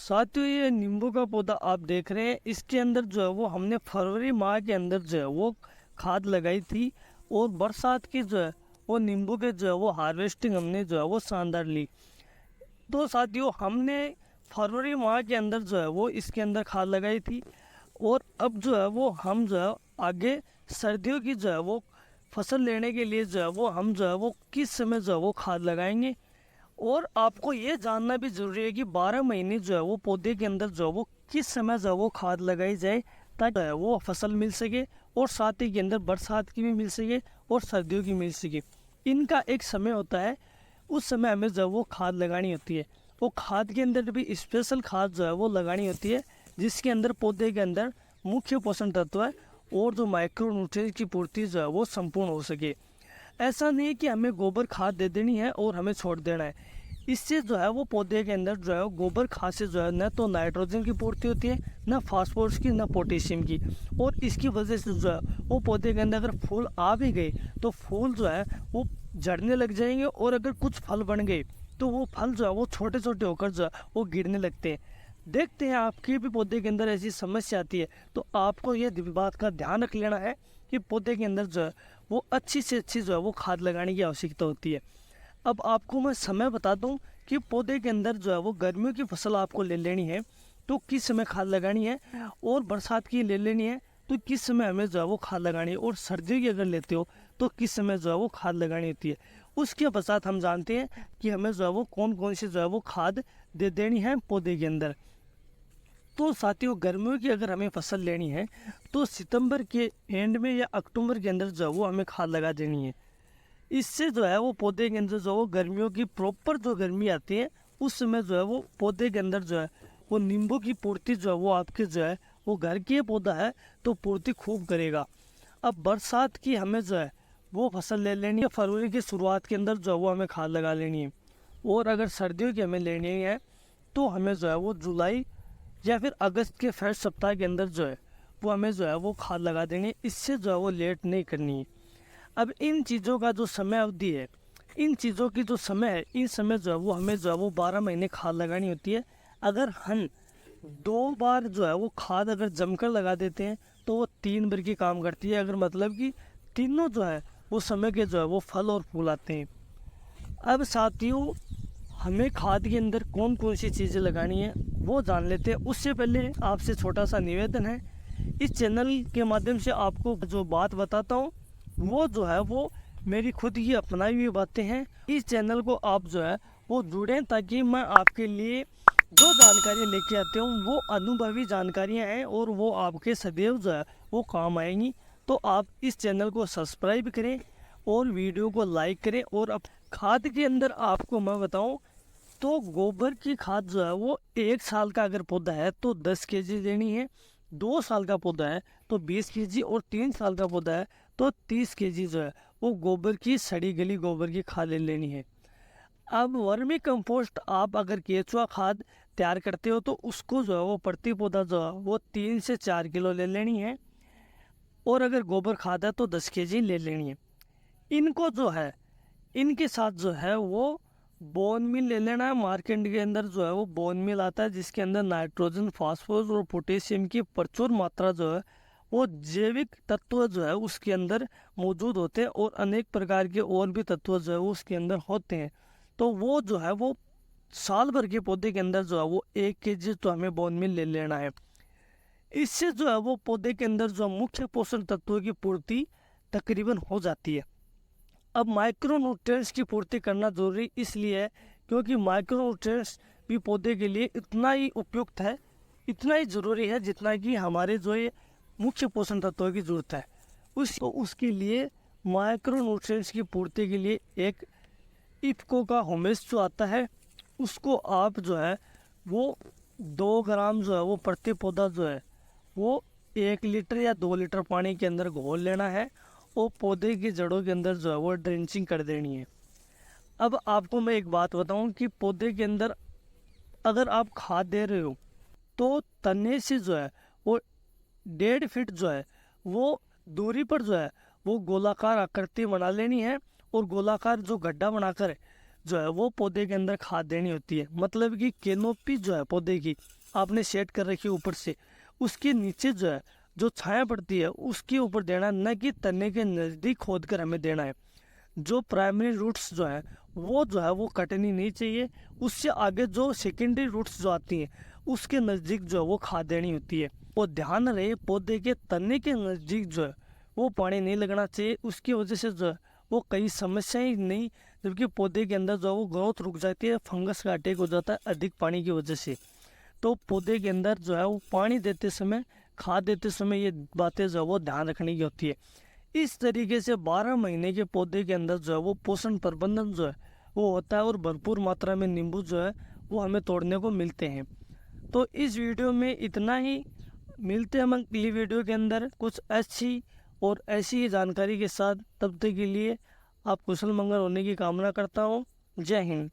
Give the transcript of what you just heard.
साथियों, ये नींबू का पौधा आप देख रहे हैं, इसके अंदर जो है वो हमने फरवरी माह के अंदर जो है वो खाद लगाई थी और बरसात की जो है वो नींबू के जो है वो हार्वेस्टिंग हमने जो है वो शानदार ली। तो साथियों, हमने फरवरी माह के अंदर जो है वो इसके अंदर खाद लगाई थी और अब जो है वो हम जो है आगे सर्दियों की जो है वो फसल लेने के लिए जो है वो हम जो है वो किस समय जो है वो खाद लगाएंगे। और आपको ये जानना भी ज़रूरी है कि 12 महीने जो है वो पौधे के अंदर जो है वो किस समय जो है वो खाद लगाई जाए ताकि जो है वो फसल मिल सके और साथ ही के अंदर बरसात की भी मिल सके और सर्दियों की मिल सके। इनका एक समय होता है, उस समय हमें जो है वो खाद लगानी होती है। वो खाद के अंदर भी स्पेशल खाद जो है वो लगानी होती है जिसके अंदर पौधे के अंदर मुख्य पोषण तत्व है और जो माइक्रो न्यूट्रिएंट्स की पूर्ति जो है वो संपूर्ण हो सके। ऐसा नहीं है कि हमें गोबर खाद दे देनी है और हमें छोड़ देना है। इससे जो है वो पौधे के अंदर जो है गोबर खाद से जो है न तो नाइट्रोजन की पूर्ति होती है, न फास्फोरस की, न पोटेशियम की। और इसकी वजह से जो है वो पौधे के अंदर अगर फूल आ भी गए तो फूल जो है वो झड़ने लग जाएंगे और अगर कुछ फल बन गए तो वो फल जो है वो छोटे छोटे होकर जो है वो गिरने लगते हैं। देखते हैं आपके भी पौधे के अंदर ऐसी समस्या आती है तो आपको ये बात का ध्यान रख लेना है कि पौधे के अंदर जो है वो अच्छी से अच्छी जो है वो खाद लगाने की आवश्यकता होती है। अब आपको मैं समय बता दूं कि पौधे के अंदर जो है वो गर्मियों की फसल आपको ले लेनी है तो किस समय खाद लगानी है, और बरसात की ले लेनी है तो किस समय हमें जो है वो खाद लगानी है, और सर्दियों की अगर लेते हो तो किस समय जो है वो खाद लगानी होती है। उसके पश्चात हम जानते हैं कि हमें जो है वो कौन कौन सी जो है वो खाद दे देनी है पौधे के अंदर। तो साथियों, गर्मियों की अगर हमें फसल लेनी है तो सितंबर के एंड में या अक्टूबर के अंदर जो है वो हमें खाद लगा देनी है। इससे जो है वो पौधे के अंदर जो वो गर्मियों की प्रॉपर जो गर्मी आती है उस समय जो है वो पौधे के अंदर जो है वो नींबू की पूर्ति जो है वो आपके जो है वो घर के पौधा है तो पूर्ति खूब करेगा। अब बरसात की हमें जो है वो फसल ले लेनी है, फरवरी की शुरुआत के अंदर जो है वो हमें खाद लगा लेनी है। और अगर सर्दियों की हमें लेनी है तो हमें जो है वो जुलाई या फिर अगस्त के फर्स्ट सप्ताह के अंदर जो है वो हमें जो है वो खाद लगा देनी है। इससे जो है वो लेट नहीं करनी है। अब इन चीज़ों का जो समय अवधि है, इन चीज़ों की जो समय है, इन समय जो है वो हमें जो है वो 12 महीने खाद लगानी होती है। अगर हम 2 बार जो है वो खाद अगर जमकर लगा देते हैं तो वो 3 बार की काम करती है, अगर मतलब कि तीनों जो है वो समय के जो है वो फल और फूल आते हैं। अब साथियों, हमें खाद के अंदर कौन कौन सी चीज़ें लगानी है वो जान लेते हैं। उससे पहले आपसे छोटा सा निवेदन है, इस चैनल के माध्यम से आपको जो बात बताता हूँ वो जो है वो मेरी खुद की अपनाई हुई बातें हैं। इस चैनल को आप जो है वो जुड़ें ताकि मैं आपके लिए जो जानकारी लेके आते हूँ वो अनुभवी जानकारियाँ हैं और वो आपके सदैव जो है वो काम आएंगी। तो आप इस चैनल को सब्सक्राइब करें और वीडियो को लाइक करें। और अब खाद के अंदर आपको मैं बताऊँ तो गोबर की खाद जो है वो 1 साल का अगर पौधा है तो 10 kg देनी है, 2 साल का पौधा है तो 20 kg, और 3 साल का पौधा है तो 30 kg जो है वो गोबर की सड़ी गली गोबर की खाद ले लेनी है। अब वर्मी कंपोस्ट आप अगर केचुआ खाद तैयार करते हो तो उसको जो है वो प्रति पौधा जो है वो 3 से 4 किलो ले लेनी है, और अगर गोबर खाद है तो 10 kg ले लेनी है। इनको जो है इनके साथ जो है वो बोन मिल ले लेना है। मार्केट के अंदर जो है वो बोन मिल आता है जिसके अंदर नाइट्रोजन, फास्फोरस और पोटेशियम की प्रचुर मात्रा जो है वो जैविक तत्व जो है उसके अंदर मौजूद होते हैं, और अनेक प्रकार के और भी तत्व जो है वो उसके अंदर होते हैं। तो वो जो है वो साल भर के पौधे के अंदर जो है वो 1 kg तो हमें बोन मिल ले लेना है। इससे जो है वो पौधे के अंदर जो मुख्य पोषण तत्वों की पूर्ति तकरीबन हो जाती है। अब माइक्रो न्यूट्रिएंट्स की पूर्ति करना जरूरी इसलिए है क्योंकि माइक्रो न्यूट्रिएंट्स भी पौधे के लिए इतना ही उपयुक्त है, इतना ही ज़रूरी है जितना कि हमारे जो ये मुख्य पोषण तत्वों की ज़रूरत है। उसके लिए माइक्रो न्यूट्रिएंट्स की पूर्ति के लिए एक इफ्को का होमेस जो आता है उसको आप जो है वो 2 ग्राम जो है वो प्रति पौधा जो है वो 1 लीटर या 2 लीटर पानी के अंदर घोल लेना है और पौधे की जड़ों के अंदर जो है वो ड्रेंचिंग कर देनी है। अब आपको मैं एक बात बताऊं कि पौधे के अंदर अगर आप खाद दे रहे हो तो तने से जो है वो 1.5 फीट जो है वो दूरी पर जो है वो गोलाकार आकृति बना लेनी है, और गोलाकार जो गड्ढा बनाकर जो है वो पौधे के अंदर खाद देनी होती है। मतलब कि कैनोपी जो है पौधे की आपने सेट कर रखी है ऊपर से, उसके नीचे जो है जो छाया पड़ती है उसके ऊपर देना, न कि तने के नज़दीक खोद कर हमें देना है। जो प्राइमरी रूट्स जो है वो कटनी नहीं चाहिए। उससे आगे जो सेकेंडरी रूट्स जो आती हैं उसके नज़दीक जो है वो खाद देनी होती है। और ध्यान रहे पौधे के तने के नज़दीक जो है वो पानी नहीं लगना चाहिए। उसकी वजह से जो है वो कई समस्याएं ही नहीं, जबकि पौधे के अंदर जो है वो ग्रोथ रुक जाती है, फंगस का अटैक हो जाता है अधिक पानी की वजह से। तो पौधे के अंदर जो है वो पानी देते समय, खाद देते समय ये बातें जो है वो ध्यान रखने की होती है। इस तरीके से 12 महीने के पौधे के अंदर जो है वो पोषण प्रबंधन जो है वो होता है और भरपूर मात्रा में नींबू जो है वो हमें तोड़ने को मिलते हैं। तो इस वीडियो में इतना ही। मिलते हैं हम अगली वीडियो के अंदर कुछ अच्छी और ऐसी ही जानकारी के साथ। तब तक के लिए आप कुशल मंगल होने की कामना करता हूँ। जय हिंद।